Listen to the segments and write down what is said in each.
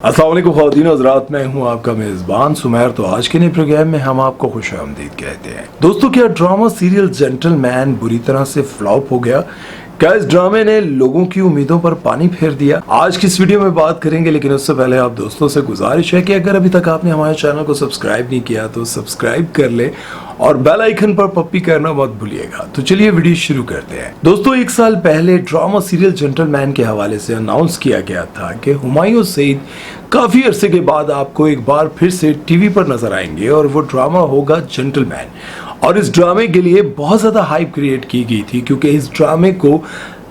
अस्सलाम वालेकुम ख़वातीन और हज़रात, मैं हूं आपका मेज़बान सुमैर। तो आज के नए प्रोग्राम में हम आपको खुशामदीद कहते हैं। दोस्तों, क्या ड्रामा सीरियल जेंटलमैन बुरी तरह से फ्लॉप हो गया? क्या इस ड्रामे ने लोगों की उम्मीदों पर पानी फेर दिया? आज की इस वीडियो में बात करेंगे, लेकिन उससे पहले आप दोस्तों से गुजारिश है कि अगर अभी तक आपने हमारे चैनल को सब्सक्राइब नहीं किया तो सब्सक्राइब कर ले और बेल आइकन पर पप्पी करना मत भूलिएगा। तो चलिए वीडियो शुरू करते हैं। दोस्तों, एक साल पहले ड्रामा सीरियल जेंटलमैन के हवाले से अनाउंस किया गया था कि हुमायूं सईद काफी अरसे के बाद आपको एक बार फिर से टीवी पर नजर आएंगे और वो ड्रामा होगा जेंटलमैन। और इस ड्रामे के लिए बहुत ज्यादा हाइप क्रिएट की गई थी, क्योंकि इस ड्रामे को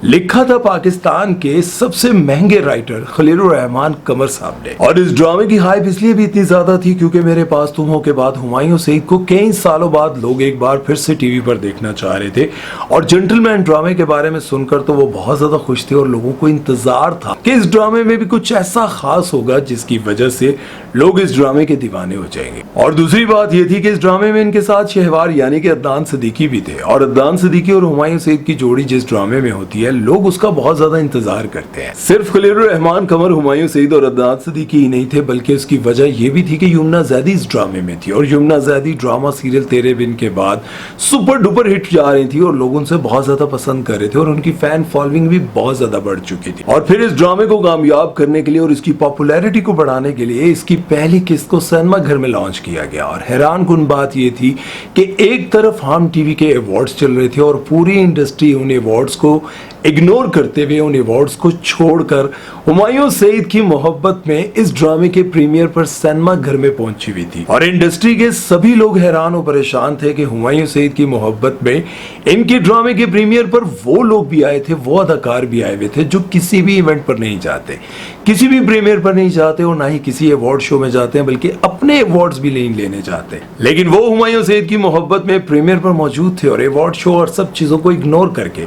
लिखा था पाकिस्तान के सबसे महंगे राइटर खलीलुर रहमान कमर साहब ने। और इस ड्रामे की हाइप इसलिए भी इतनी ज्यादा थी क्योंकि मेरे पास तुम हो के बाद हुमायूं सईद को कई सालों बाद लोग एक बार फिर से टीवी पर देखना चाह रहे थे। और जेंटलमैन ड्रामे के बारे में सुनकर तो वो बहुत ज्यादा खुश थे और लोगों को इंतजार था कि इस ड्रामे में भी कुछ ऐसा खास होगा जिसकी वजह से लोग इस ड्रामे के दीवाने हो जाएंगे। और दूसरी बात यह थी कि इस ड्रामे में इनके साथ शहवार यानी कि अदनान सिद्दीकी भी थे। और अदनान सिद्दीकी और हुमायूं सईद की जोड़ी जिस ड्रामे में होती है, लोग उसका बहुत ज्यादा इंतजार करते हैं। सिर्फ खलीलुर रहमान कमर, हुमायूं सईद और अदनान सिद्दीकी ही नहीं थे, बल्कि उसकी वजह यह भी थी कि यमुना ज़ैदी इस ड्रामे में थी। और यमुना ज़ैदी ड्रामा सीरियल तेरे बिन के बाद सुपर डुपर हिट जा रही थी और लोग उनसे बहुत ज्यादा पसंद कर रहे थे और उनकी फैन फॉलोइंग भी बहुत ज्यादा बढ़ चुकी थी। और फिर इस ड्रामे को कामयाब करने के लिए और इसकी पॉपुलैरिटी को बढ़ाने के लिए इसकी पहली किस्त को सिनेमा घर में लॉन्च किया गया। और हैरान कुन बात यह थी कि एक तरफ हम टीवी के अवार्ड्स चल रहे थे और पूरी इंडस्ट्री उन अवार्ड्स को इग्नोर करते हुए, उन अवार्ड्स को छोड़कर हुमायूं सईद की मोहब्बत में इस ड्रामे के प्रीमियर पर सिनेमा घर में पहुंची हुई थी। और इंडस्ट्री के सभी लोग हैरान और परेशान थे कि हुमायूं सईद की मोहब्बत में इनके ड्रामे के प्रीमियर पर वो लोग भी आए थे, वो अदाकार भी आए हुए थे जो किसी भी इवेंट पर नहीं जाते, किसी भी प्रीमियर पर नहीं जाते और ना ही किसी अवार्ड शो में जाते हैं, बल्कि अपने अवार्ड्स भी नहीं लेने जाते। लेकिन वो हुमायूं सईद की मोहब्बत में प्रीमियर पर मौजूद थे और अवार्ड शो और सब चीजों को इग्नोर करके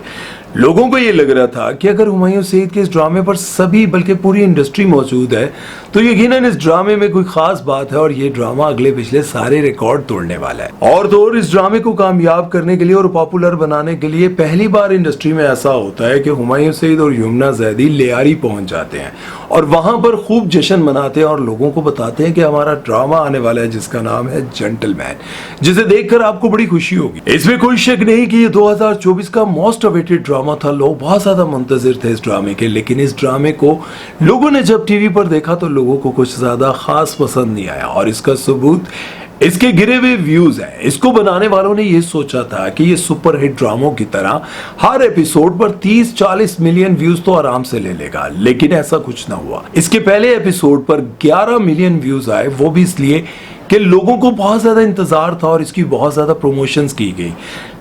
लोगों को ये लग रहा था कि अगर हुमायूं सईद के इस ड्रामे पर सभी बल्कि पूरी इंडस्ट्री मौजूद है तो यकीनन इस ड्रामे में कोई खास बात है और ये ड्रामा अगले पिछले सारे रिकॉर्ड तोड़ने वाला है। और तो और इस ड्रामे को कामयाब करने के लिए और पॉपुलर बनाने के लिए पहली बार इंडस्ट्री में ऐसा होता है कि हुमायूं सईद और यमुना ज़ैदी लियारी पहुंच जाते हैं और वहां पर खूब जश्न मनाते हैं और लोगों को बताते हैं कि हमारा ड्रामा आने वाला है जिसका नाम है जेंटलमैन, जिसे देखकर आपको बड़ी खुशी होगी। इसमें कोई शक नहीं कि ये 2024 का मोस्ट अवेटेड ड्रामा था। लोग बहुत ज्यादा मुंतजिर थे इस ड्रामे के, लेकिन इस ड्रामे को लोगों ने जब टीवी पर देखा तो लोगों को कुछ ज्यादा खास पसंद नहीं आया। और इसका सबूत इसके गिरे हुए व्यूज हैं। इसको बनाने वालों ने यह सोचा था कि ये सुपर हिट ड्रामों की तरह हर एपिसोड पर 30-40 मिलियन व्यूज तो आराम से ले लेगा, लेकिन ऐसा कुछ ना हुआ। इसके पहले एपिसोड पर 11 मिलियन व्यूज आए, वो भी इसलिए कि लोगों को बहुत ज्यादा इंतजार था और इसकी बहुत ज्यादा प्रमोशंस की गई।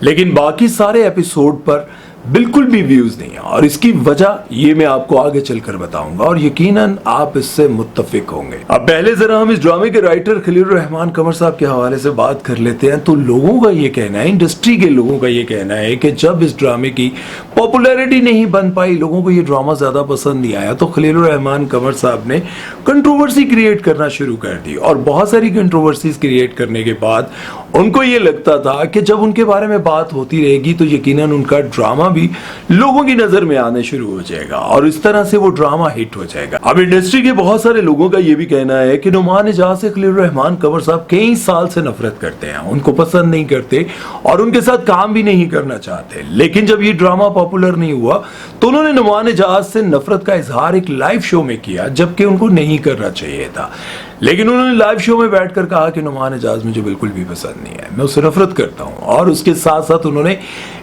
लेकिन बाकी सारे एपिसोड पर बिल्कुल भी व्यूज नहीं है और इसकी वजह ये मैं आपको आगे चलकर बताऊंगा और यकीनन आप इससे मुत्तफिक होंगे। अब पहले जरा हम इस ड्रामे के राइटर खलीलुर रहमान कमर साहब के हवाले से बात कर लेते हैं। तो लोगों का ये कहना है, इंडस्ट्री के लोगों का ये कहना है कि जब इस ड्रामे की पॉपुलैरिटी नहीं बन पाई, लोगों को ये ड्रामा ज्यादा पसंद नहीं आया, तो खलीलुर रहमान कमर साहब ने कंट्रोवर्सी क्रिएट करना शुरू कर दी। और बहुत सारी कंट्रोवर्सीज क्रिएट करने के बाद उनको ये लगता था कि जब उनके बारे में बात होती रहेगी तो यकीनन उनका ड्रामा भी लोगों की नजर में आने शुरू हो जाएगा और इस तरह से वो ड्रामा हिट हो जाएगा। अब इंडस्ट्री के बहुत सारे लोगों का ये भी कहना है कि नुमान इजाज से खलीलुर रहमान कमर साहब कई साल से नफरत करते हैं, उनको पसंद नहीं करते और उनके साथ काम भी नहीं करना चाहते। लेकिन जब ये ड्रामा पॉपुलर नहीं हुआ तो उन्होंने नुमान इजाज से नफरत का इजहार एक लाइव शो में किया, जबकि उनको नहीं करना चाहिए था। लेकिन उन्होंने लाइव शो में बैठकर कहा कि नुमान इजाज मुझे बिल्कुल भी पसंद नहीं है, मैं उससे नफरत करता हूं। और उसके साथ साथ उन्होंने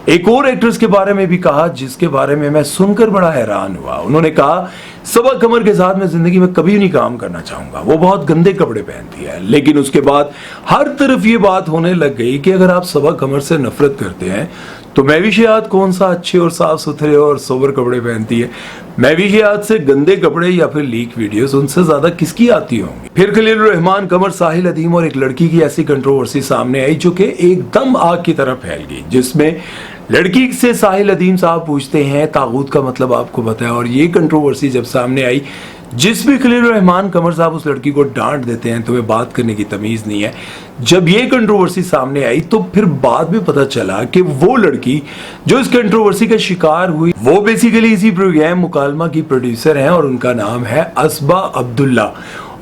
एक और एक्ट्रेस के बारे में भी कहा जिसके बारे में मैं सुनकर बड़ा हैरान हुआ। उन्होंने कहा सबा कमर के साथ मैं जिंदगी में कभी नहीं काम करना चाहूंगा, वो बहुत गंदे कपड़े पहनती है। लेकिन उसके बाद हर तरफ ये बात होने लग गई कि अगर आप सबा कमर से नफरत करते हैं तो महविशियात कौन सा अच्छे और साफ सुथरे और सोबर कपड़े पहनती है? महविशियात से गंदे कपड़े या फिर लीक वीडियोस उनसे ज्यादा किसकी आती होंगी? फिर खलीलुर रहमान कमर, साहिल अदीम और एक लड़की की ऐसी कंट्रोवर्सी सामने आई जो कि एकदम आग की तरह फैल गई, जिसमें लड़की से साहिल अदीम साहब पूछते हैं तागूत का मतलब आपको पता है। और ये कंट्रोवर्सी जब सामने आई जिस भी खलील रहमान कमर साहब उस लड़की को डांट देते हैं, तुम्हें बात करने की तमीज नहीं है। जब ये कंट्रोवर्सी सामने आई तो फिर बाद में पता चला कि वो लड़की जो इस कंट्रोवर्सी का शिकार हुई वो बेसिकली इसी प्रोग्राम मुकालमा की प्रोड्यूसर हैं और उनका नाम है असबा अब्दुल्ला।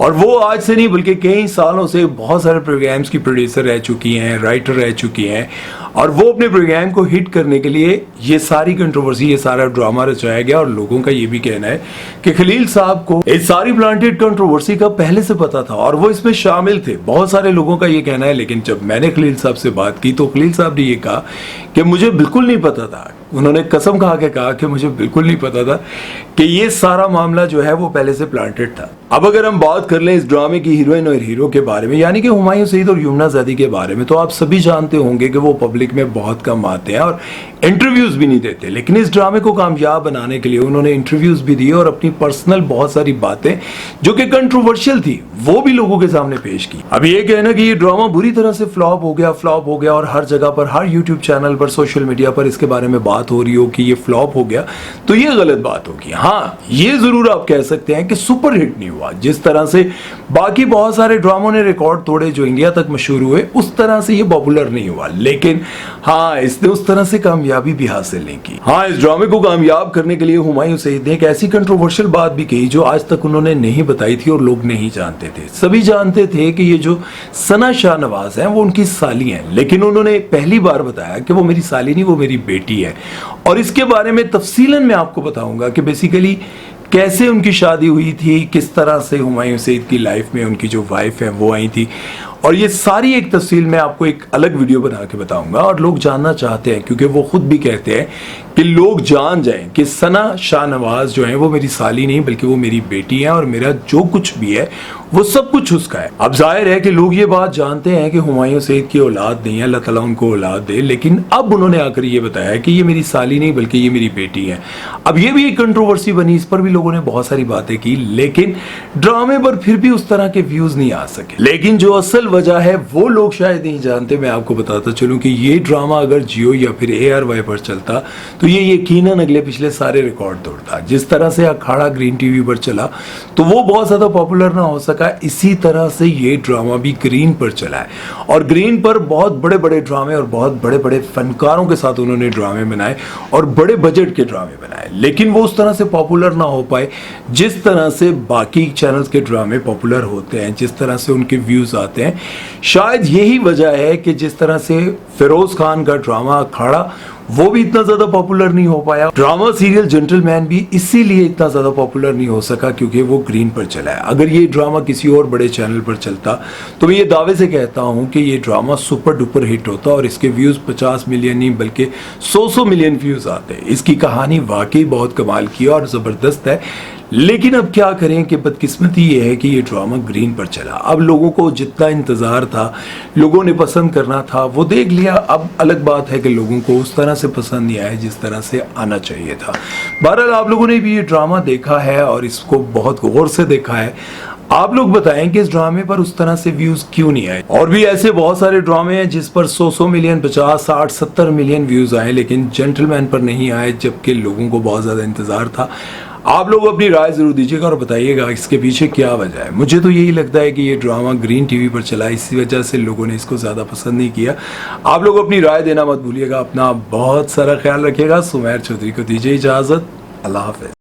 और वो आज से नहीं बल्कि कई सालों से बहुत सारे प्रोग्राम्स की प्रोड्यूसर रह चुकी हैं, राइटर रह चुकी हैं, और वो अपने प्रोग्राम को हिट करने के लिए ये सारी कंट्रोवर्सी, ये सारा ड्रामा रचाया गया। और लोगों का ये भी कहना है कि खलील साहब को इस सारी प्लांटेड कंट्रोवर्सी का पहले से पता था और वो इसमें शामिल थे। बहुत सारे लोगों का ये कहना है, लेकिन जब मैंने खलील साहब से बात की तो खलील साहब ने ये कहा कि मुझे बिल्कुल नहीं पता था। उन्होंने कसम खा के कहा कि मुझे बिल्कुल नहीं पता था कि ये सारा मामला जो है वो पहले से प्लांटेड था। अब अगर हम बात कर लें इस ड्रामे की हीरोइन और हीरो के बारे में, यानी कि हुमायूं सईद और यमुना ज़ैदी के बारे में, तो आप सभी जानते होंगे कि वो पब्लिक में बहुत कम आते हैं और इंटरव्यूज भी नहीं देते। लेकिन इस ड्रामे को कामयाब बनाने के लिए उन्होंने इंटरव्यूज भी दिए और अपनी पर्सनल बहुत सारी बातें जो कि कंट्रोवर्शियल थी वो भी लोगों के सामने पेश की। अब ये कहना कि ये ड्रामा बुरी तरह से फ्लॉप हो गया और हर जगह पर, हर यूट्यूब चैनल पर, सोशल मीडिया पर इसके बारे में बात हो रही हो कि ये फ्लॉप हो गया, तो ये गलत बात होगी। हाँ, ये जरूर आप कह सकते हैं कि सुपर हिट नहीं हुआ। जिस तरह से बाकी बहुत सारे ड्रामों ने रिकॉर्ड तोड़े जो इंडिया तक मशहूर हुए, उस तरह से ये पॉपुलर नहीं हुआ। लेकिन हाँ, इसने उस तरह से कामयाबी भी हासिल नहीं की। हाँ, इस ड्रामे को कामयाब करने के लिए हुमायूं सईद ने एक ऐसी कंट्रोवर्शियल बात भी कही जो आज तक उन्होंने नहीं बताई थी और लोग नहीं जानते थे। सभी जानते थे कि ये जो सना शाहनवाज है वो उनकी साली हैं, लेकिन उन्होंने पहली बार बताया कि वो मेरी साली नहीं, वो मेरी बेटी है। और इसके बारे में तफसीलन मैं आपको बताऊंगा कि बेसिकली कैसे उनकी शादी हुई थी, किस तरह से हुमायूं सईद की लाइफ में उनकी जो वाइफ है वो आई थी, और ये सारी एक तफसील मैं आपको एक अलग वीडियो बना के बताऊंगा। और लोग जानना चाहते हैं क्योंकि वो खुद भी कहते हैं कि लोग जान जाएं कि सना शाहनवाज जो है वो मेरी साली नहीं बल्कि वो मेरी बेटी है और मेरा जो कुछ भी है वो सब कुछ उसका है। अब जाहिर है कि लोग ये बात जानते हैं कि हुमायूं सईद की औलाद नहीं है, अल्लाह ताला उनको औलाद दे, लेकिन अब उन्होंने आकर ये बताया कि ये मेरी साली नहीं बल्कि ये मेरी बेटी है। अब ये भी एक कंट्रोवर्सी बनी, इस पर भी लोगों ने बहुत सारी बातें की, लेकिन ड्रामे पर फिर भी उस तरह के व्यूज नहीं आ सके। लेकिन जो असल वजह है वो लोग शायद नहीं जानते। मैं आपको बताता चलूं कि ये ड्रामा अगर जियो या फिर ARY पर चलता तो ये यकीनन अगले पिछले सारे रिकॉर्ड तोड़ता। जिस तरह से अखाड़ा ग्रीन टीवी पर चला तो वो बहुत ज्यादा पॉपुलर ना हो सका, इसी तरह से ये ड्रामा भी ग्रीन पर चला है। और ग्रीन पर बहुत बड़े बड़े ड्रामे और बहुत बड़े बड़े फनकारों के साथ उन्होंने ड्रामे बनाए और बड़े बजट के ड्रामे बनाए, लेकिन वो उस तरह से पॉपुलर ना हो पाए जिस तरह से बाकी चैनल्स के ड्रामे पॉपुलर होते हैं, जिस तरह से उनके व्यूज आते हैं। शायद यही वजह है कि जिस तरह से फिरोज खान का ड्रामा अखाड़ा वो भी इतना ज्यादा पॉपुलर नहीं हो पाया। ड्रामा सीरियल जेंटलमैन भी इसीलिए इतना ज्यादा पॉपुलर नहीं हो सका क्योंकि वो ग्रीन पर चला है। अगर ये ड्रामा किसी और बड़े चैनल पर चलता तो मैं ये दावे से कहता हूं कि ये ड्रामा सुपर डुपर हिट होता और इसके व्यूज 50 मिलियन नहीं बल्कि 100 मिलियन व्यूज आते। इसकी कहानी वाकई बहुत कमाल की और जबरदस्त है, लेकिन अब क्या करें कि बदकिस्मती ये है कि ये ड्रामा ग्रीन पर चला। अब लोगों को जितना इंतजार था, लोगों ने पसंद करना था, वो देख लिया। अब अलग बात है कि लोगों को उस तरह से पसंद नहीं आया जिस तरह से आना चाहिए था। बहरहाल आप लोगों ने भी ये ड्रामा देखा है और इसको बहुत गौर से देखा है। आप लोग बताएं कि इस ड्रामे पर उस तरह से व्यूज क्यों नहीं आए। और भी ऐसे बहुत सारे ड्रामे हैं जिस पर 100 मिलियन, 50, 60, 70 मिलियन व्यूज आए, लेकिन जेंटलमैन पर नहीं आए जबकि लोगों को बहुत ज्यादा इंतजार था। आप लोग अपनी राय जरूर दीजिएगा और बताइएगा इसके पीछे क्या वजह है। मुझे तो यही लगता है कि ये ड्रामा ग्रीन टीवी पर चला, इसी वजह से लोगों ने इसको ज्यादा पसंद नहीं किया। आप लोग अपनी राय देना मत भूलिएगा। अपना बहुत सारा ख्याल रखिएगा। सुमैर चौधरी को दीजिए इजाजत। अल्लाह हाफिज।